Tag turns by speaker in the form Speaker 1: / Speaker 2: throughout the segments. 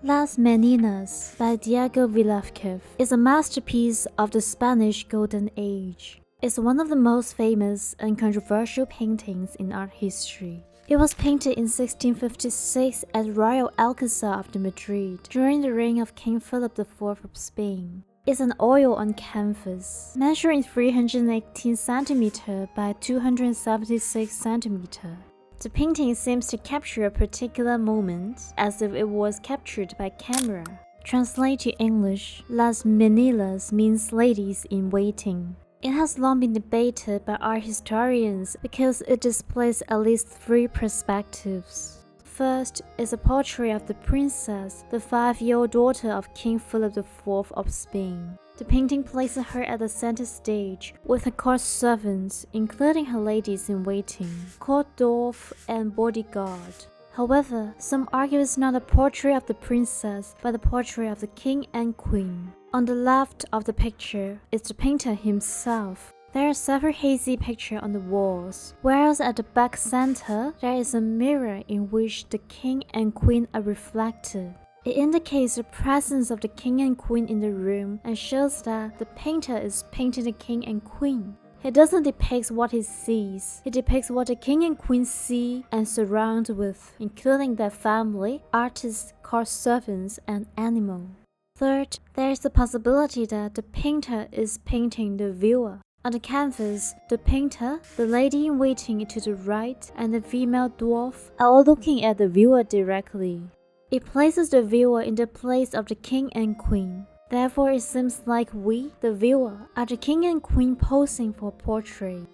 Speaker 1: Las Meninas by Diego Velázquez is a masterpiece of the Spanish Golden Age. It's one of the most famous and controversial paintings in art history. It was painted in 1656 at Royal Alcazar of Madrid during the reign of King Philip IV of Spain. It's an oil on canvas, measuring 318 cm by 276 cm. The painting seems to capture a particular moment, as if it was captured by camera. Translated to English, Las Meninas means ladies in waiting. It has long been debated by art historians because it displays at least three perspectives. First is a portrait of the princess, the 5-year-old daughter of King Philip IV of Spain. The painting places her at the center stage with her court servants, including her ladies-in-waiting, court dwarf, and bodyguard. However, some argue it's not a portrait of the princess, but a portrait of the king and queen. On the left of the picture is the painter himself. There are several hazy pictures on the walls, whereas at the back center, there is a mirror in which the king and queen are reflected. It indicates the presence of the king and queen in the room and shows that the painter is painting the king and queen. He doesn't depict what he sees, he depicts what the king and queen see and surround with, including their family, artists, court servants, and animals. Third, there is the possibility that the painter is painting the viewer. On the canvas, the painter, the lady in waiting to the right, and the female dwarf are all looking at the viewer directly. It places the viewer in the place of the king and queen. Therefore, it seems like we, the viewer, are the king and queen posing for a portrait.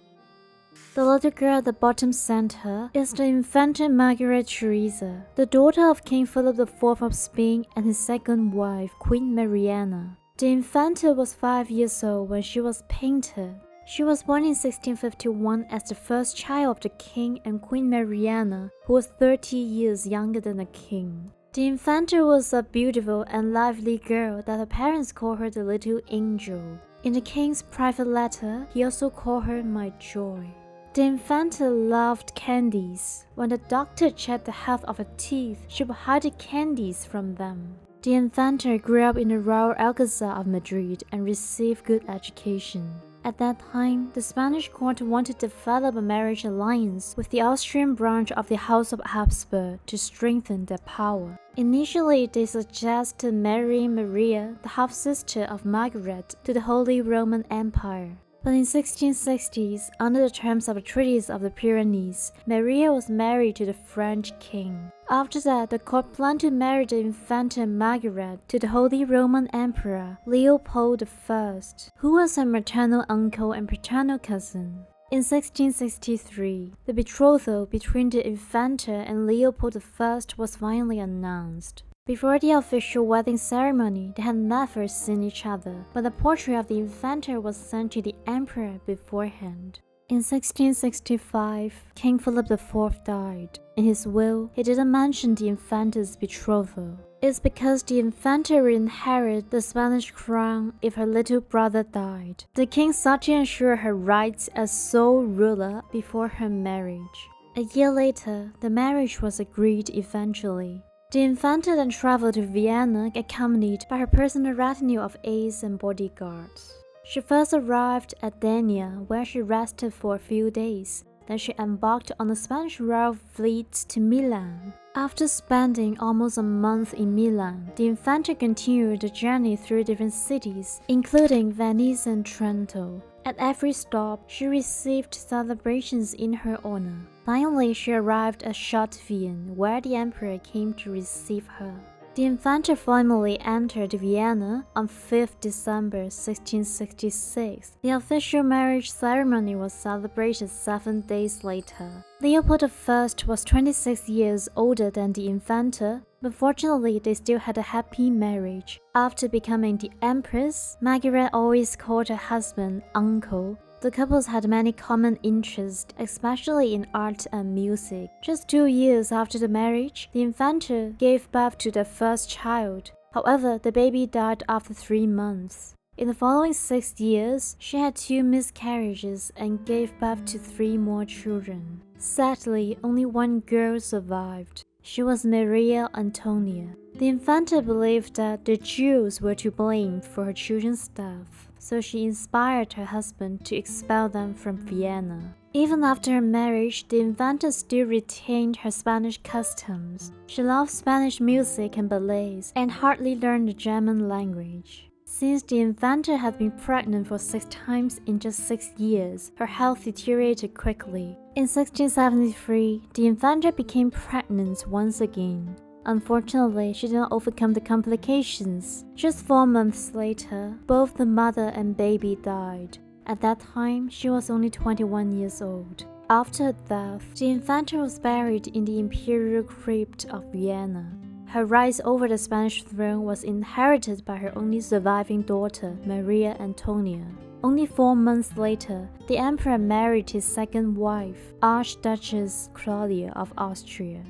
Speaker 1: The little girl at the bottom center is the Infanta Margaret Teresa, the daughter of King Philip IV of Spain and his second wife, Queen Mariana. The Infanta was 5 years old when she was painted. She was born in 1651 as the first child of the king and Queen Mariana, who was 30 years younger than the king. The Infanta was a beautiful and lively girl that her parents called her the Little Angel. In the king's private letter, he also called her My Joy. The Infanta loved candies. When the doctor checked the health of her teeth, she would hide the candies from them. The Infanta grew up in the Royal Alcazar of Madrid and received good education. At that time, the Spanish court wanted to develop a marriage alliance with the Austrian branch of the House of Habsburg to strengthen their power. Initially, they suggested marrying Maria, the half-sister of Margaret, to the Holy Roman Empire. But in 1660s, under the terms of the Treaties of the Pyrenees, Maria was married to the French king. After that, the court planned to marry the Infanta Margaret to the Holy Roman Emperor Leopold I, who was her maternal uncle and paternal cousin. In 1663, the betrothal between the Infanta and Leopold I was finally announced. Before the official wedding ceremony, they had never seen each other, but a portrait of the Infanta was sent to the emperor beforehand. In 1665, King Philip IV died. In his will, he didn't mention the Infanta's betrothal. It's because the Infanta would inherit the Spanish crown if her little brother died. The king sought to ensure her rights as sole ruler before her marriage. A year later, the marriage was agreed eventually. The Infanta then traveled to Vienna accompanied by her personal retinue of aides and bodyguards. She first arrived at Dania, where she rested for a few days. Then she embarked on the Spanish royal fleet to Milan. After spending almost a month in Milan, the Infanta continued the journey through different cities, including Venice and Trento. At every stop, she received celebrations in her honor. Finally, she arrived at Zhaojun, where the emperor came to receive her. The Infanta formally entered Vienna on 5 December 1666. The official marriage ceremony was celebrated 7 days later. Leopold I was 26 years older than the Infanta, but fortunately they still had a happy marriage. After becoming the Empress, Margaret always called her husband uncle. The couples had many common interests, especially in art and music. Just 2 years after the marriage, the Infanta gave birth to their first child. However, the baby died after 3 months. In the following 6 years, she had 2 miscarriages and gave birth to 3 more children. Sadly, only 1 girl survived. She was Maria Antonia. The Infanta believed that the Jews were to blame for her children's death, so she inspired her husband to expel them from Vienna. Even after her marriage, the Infanta still retained her Spanish customs. She loved Spanish music and ballets, and hardly learned the German language. Since the Infanta had been pregnant for 6 times in just 6 years, her health deteriorated quickly. In 1673, the Infanta became pregnant once again. Unfortunately, she did not overcome the complications. Just 4 months later, both the mother and baby died. At that time, she was only 21 years old. After her death, the Infanta was buried in the imperial crypt of Vienna. Her rights over the Spanish throne was inherited by her only surviving daughter, Maria Antonia. Only 4 months later, the emperor married his second wife, Archduchess Claudia of Austria.